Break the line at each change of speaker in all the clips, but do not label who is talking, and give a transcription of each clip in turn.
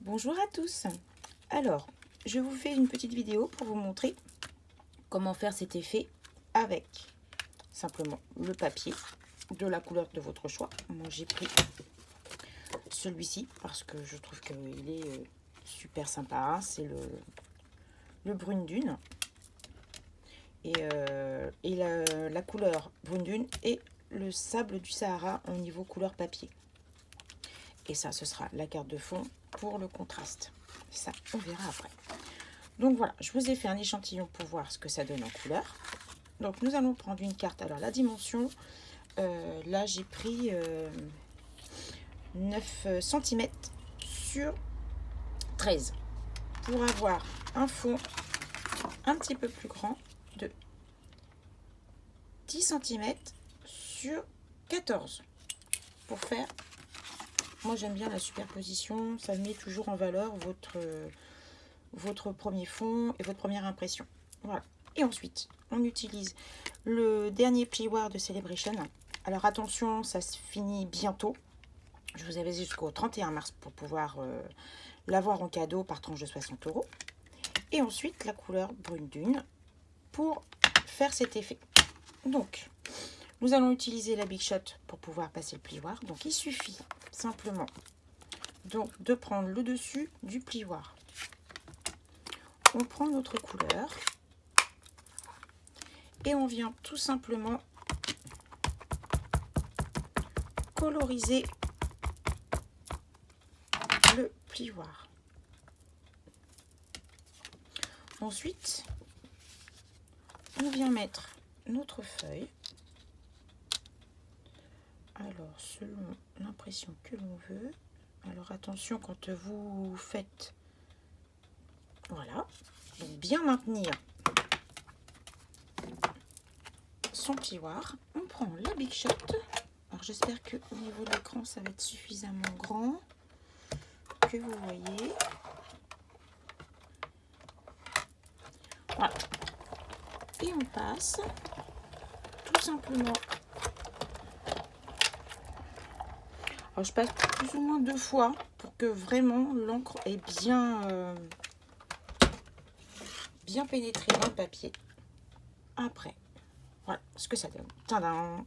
Bonjour à tous. Alors, je vous fais une petite vidéo pour vous montrer comment faire cet effet avec simplement le papier de la couleur de votre choix. Moi, j'ai pris celui-ci parce que je trouve qu'il est super sympa. C'est le brune dune. Et la couleur brune dune et le sable du Sahara au niveau couleur papier. Et ça, ce sera la carte de fond pour le contraste. Ça, on verra après. Donc voilà, je vous ai fait un échantillon pour voir ce que ça donne en couleur. Donc nous allons prendre une carte. Alors la dimension, là j'ai pris 9 cm sur 13 pour avoir un fond un petit peu plus grand de 10 cm sur 14 pour faire. Moi j'aime bien la superposition, ça met toujours en valeur votre premier fond et votre première impression. Voilà. Et ensuite, on utilise le dernier plioir de Celebration. Alors attention, ça se finit bientôt. Je vous avais jusqu'au 31 mars pour pouvoir l'avoir en cadeau par tranche de 60 €. Et ensuite, la couleur brune dune pour faire cet effet. Donc, nous allons utiliser la Big Shot pour pouvoir passer le plioir. Donc, il suffit simplement donc, de prendre le dessus du plioir. On prend notre couleur et on vient tout simplement coloriser le plioir. Ensuite, on vient mettre notre feuille. Alors, selon l'impression que l'on veut. Alors, attention quand vous faites. Voilà. Donc, bien maintenir son plioir. On prend la Big Shot. Alors, j'espère que au niveau de l'écran, ça va être suffisamment grand. Que vous voyez. Voilà. Et on passe tout simplement. Alors je passe plus ou moins 2 fois pour que vraiment l'encre est bien pénétré dans le papier. Après, voilà ce que ça donne. Tadam,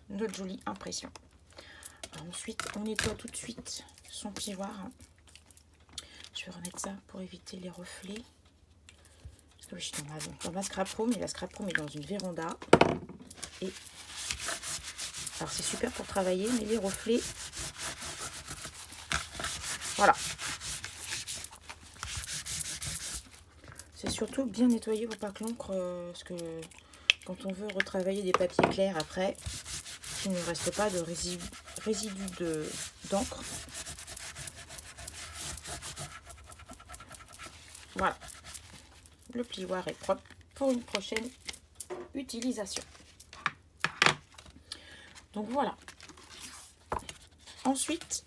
notre jolie impression. Alors ensuite, on nettoie tout de suite son plioir. Je vais remettre ça pour éviter les reflets. Parce que je suis dans ma scrap room, et la scrap room est dans une véranda. Et alors c'est super pour travailler, mais les reflets, voilà. C'est surtout bien nettoyer pour pas que l'encre, parce que quand on veut retravailler des papiers clairs après, qu'il ne reste pas de résidus d'encre. Voilà. Le plioir est propre pour une prochaine utilisation. Donc voilà. Ensuite,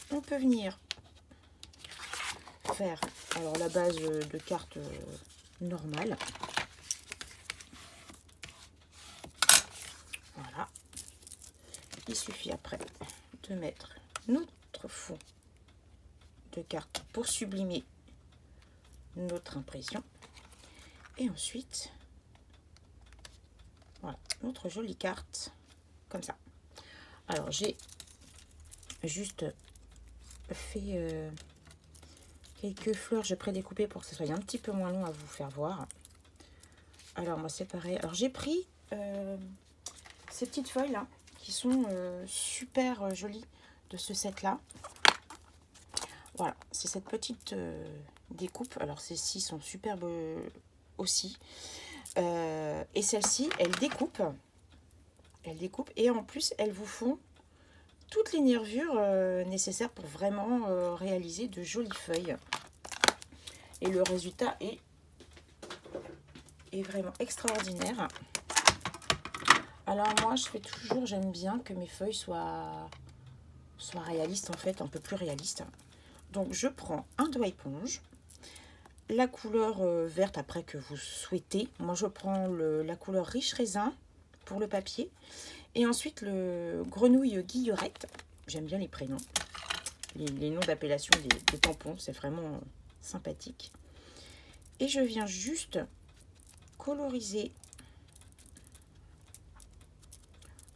on peut venir faire alors la base de carte normale. Voilà. Il suffit après de mettre notre fond de carte pour sublimer notre impression. Et ensuite, voilà, notre jolie carte comme ça. Alors j'ai juste fait quelques fleurs, je prédécoupé pour que ce soit un petit peu moins long à vous faire voir. Alors moi c'est pareil. Alors j'ai pris ces petites feuilles là qui sont super jolies de ce set là. Voilà, c'est cette petite découpe. Alors ces-ci sont superbes aussi. Et celle-ci, elle découpe. Elle découpe et en plus, elles vous font toutes les nervures nécessaires pour vraiment réaliser de jolies feuilles. Et le résultat est vraiment extraordinaire. Alors moi, je fais toujours, j'aime bien que mes feuilles soient réalistes en fait, un peu plus réalistes. Donc je prends un doigt éponge, la couleur verte après que vous souhaitez. Moi je prends la couleur riche raisin pour le papier. Et ensuite le grenouille guillerette, j'aime bien les prénoms. les noms d'appellation des tampons. C'est vraiment sympathique. Et je viens juste coloriser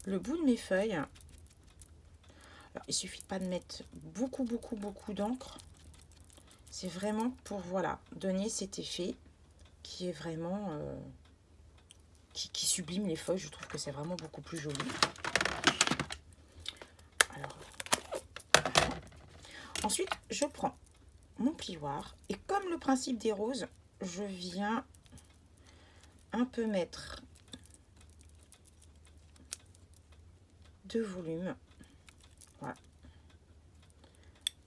le bout de mes feuilles. Alors, il suffit pas de mettre beaucoup d'encre. C'est vraiment pour, voilà, donner cet effet qui est vraiment... qui sublime les feuilles. Je trouve que c'est vraiment beaucoup plus joli. Alors, voilà. Ensuite, je prends mon plioir. Et comme le principe des roses, je viens un peu mettre de volume, voilà,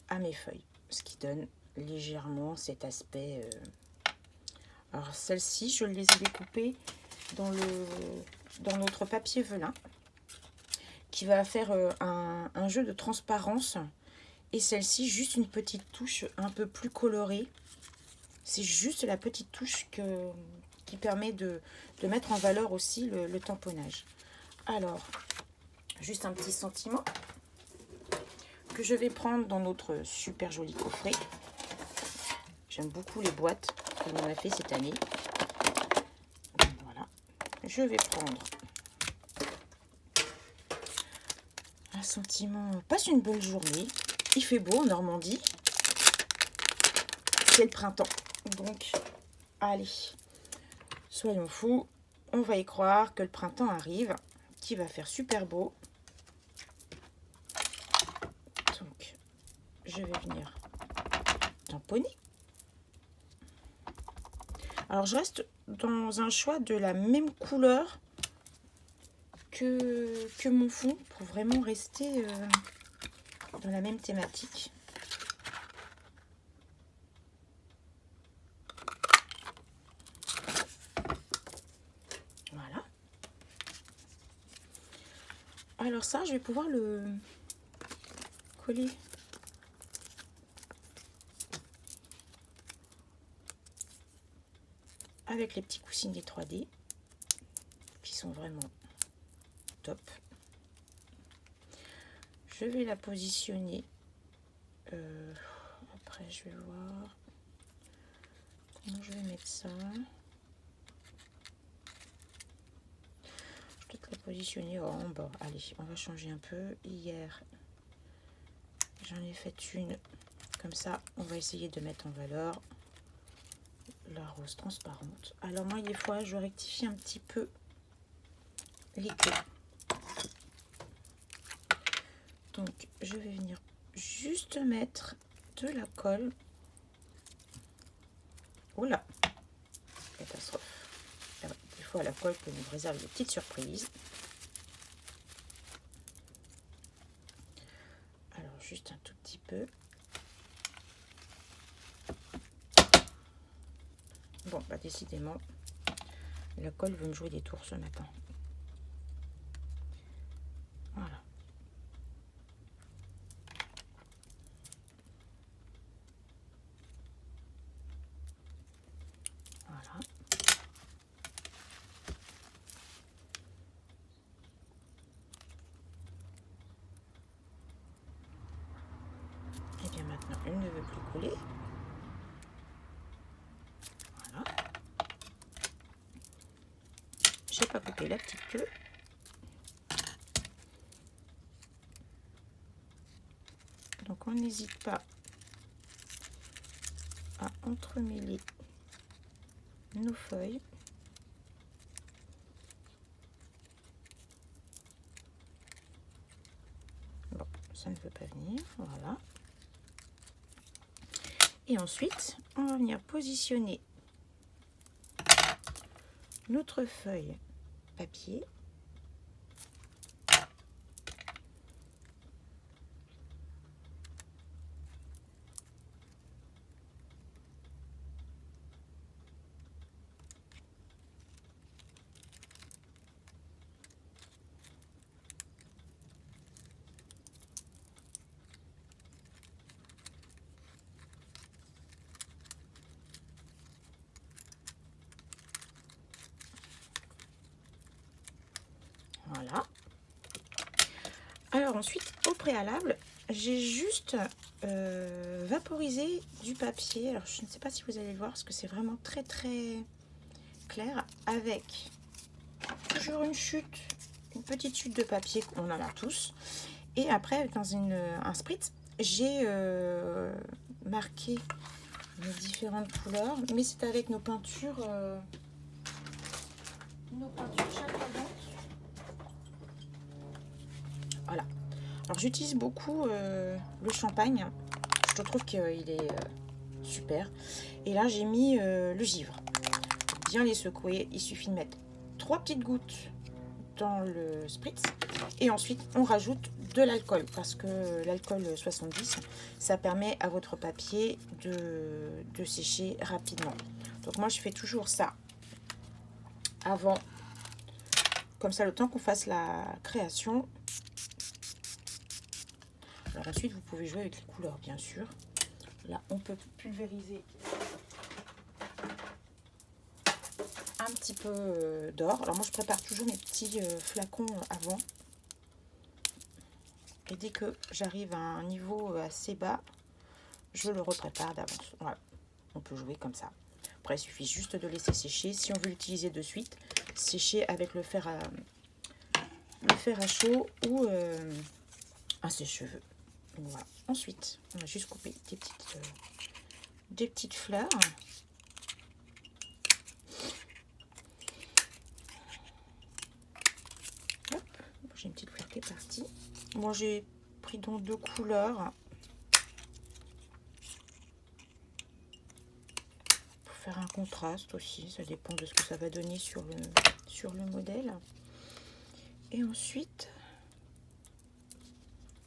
à mes feuilles, ce qui donne légèrement cet aspect. Alors celles-ci, je les ai découpées dans notre papier velin qui va faire un jeu de transparence, et celle-ci juste une petite touche un peu plus colorée. C'est juste la petite touche qui permet de mettre en valeur aussi le tamponnage. Alors, juste un petit sentiment que je vais prendre dans notre super joli coffret. J'aime beaucoup les boîtes que l'on a fait cette année. Voilà. Je vais prendre un sentiment. Passe une belle journée. Il fait beau en Normandie. C'est le printemps. Donc, allez, soyons fous. On va y croire que le printemps arrive, qu'il va faire super beau. Donc, je vais venir tamponner. Alors, je reste dans un choix de la même couleur que mon fond pour vraiment rester dans la même thématique. Voilà. Alors ça, je vais pouvoir le coller avec les petits coussins des 3D qui sont vraiment top. Je vais la positionner. Après, je vais voir comment je vais mettre ça. Je vais peut-être la positionner en bas. Allez, on va changer un peu. Hier, j'en ai fait une comme ça. On va essayer de mettre en valeur la rose transparente. Alors moi, des fois, je rectifie un petit peu les queues. Donc, je vais venir juste mettre de la colle. Oula, catastrophe. Alors, des fois, la colle peut nous réserver des petites surprises. Alors, juste un tout petit peu. Bon, bah décidément, la colle veut me jouer des tours ce matin. Voilà. Voilà. Et bien maintenant, elle ne veut plus couler. Voilà. J'ai pas coupé la petite queue. Donc on n'hésite pas à entremêler nos feuilles. Bon, ça ne veut pas venir, voilà. Et ensuite, on va venir positionner notre feuille papier. Voilà. Alors ensuite, au préalable, j'ai juste vaporisé du papier. Alors je ne sais pas si vous allez le voir parce que c'est vraiment très très clair, avec toujours une chute, une petite chute de papier, on en a tous. Et après, dans un spritz, j'ai marqué les différentes couleurs, mais c'est avec nos peintures chatoyantes. Voilà. Alors j'utilise beaucoup le champagne. Je trouve qu'il est super. Et là j'ai mis le givre. Bien les secouer. Il suffit de mettre 3 petites gouttes dans le spritz. Et ensuite on rajoute de l'alcool. Parce que l'alcool 70, ça permet à votre papier de sécher rapidement. Donc moi je fais toujours ça avant. Comme ça, le temps qu'on fasse la création. Alors ensuite, vous pouvez jouer avec les couleurs, bien sûr. Là, on peut pulvériser un petit peu d'or. Alors moi, je prépare toujours mes petits flacons avant. Et dès que j'arrive à un niveau assez bas, je le reprépare d'avance. Voilà, on peut jouer comme ça. Après, il suffit juste de laisser sécher. Si on veut l'utiliser de suite, sécher avec le fer à chaud ou un sèche-cheveux. Voilà. Ensuite, on va juste couper des petites fleurs. J'ai une petite fleur qui est partie. Moi, j'ai pris donc 2 couleurs pour faire un contraste aussi. Ça dépend de ce que ça va donner sur le modèle. Et ensuite,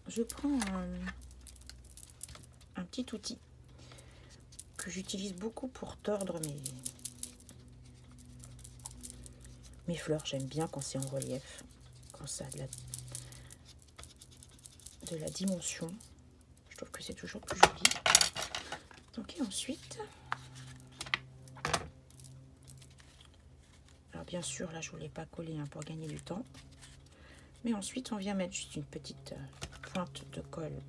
je prends un petit outil que j'utilise beaucoup pour tordre mes fleurs. J'aime bien quand c'est en relief, quand ça a de la dimension. Je trouve que c'est toujours plus joli. Donc et ensuite, alors bien sûr là je ne voulais pas coller pour gagner du temps, mais ensuite on vient mettre juste une petite pointe de colle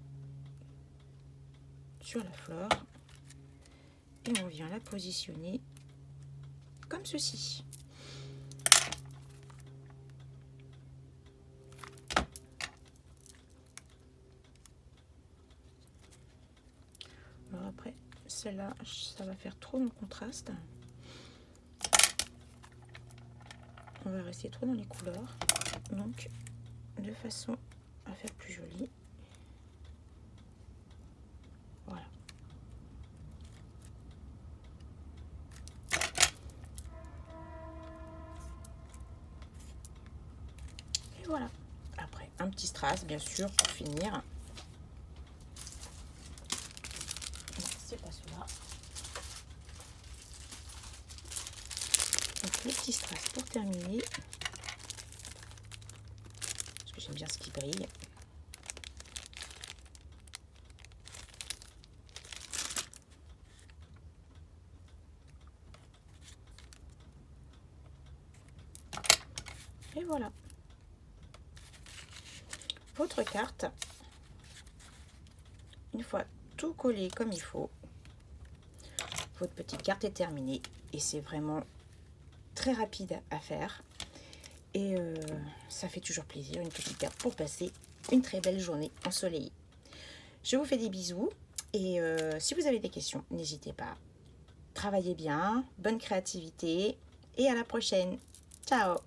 sur la fleur et on vient la positionner comme ceci. Alors après, celle-là, ça va faire trop de contraste. On va rester trop dans les couleurs. Donc, de façon à faire plus joli. Voilà. Et voilà. Après, un petit strass, bien sûr, pour finir. Non, c'est pas celui-là. Donc, le petit strass pour terminer. Parce que j'aime bien ce qui brille. Et voilà. Votre carte, une fois tout collé comme il faut, votre petite carte est terminée et c'est vraiment très rapide à faire et ça fait toujours plaisir, une petite carte pour passer une très belle journée ensoleillée. Je vous fais des bisous et si vous avez des questions, n'hésitez pas. Travaillez bien, bonne créativité et à la prochaine. Ciao!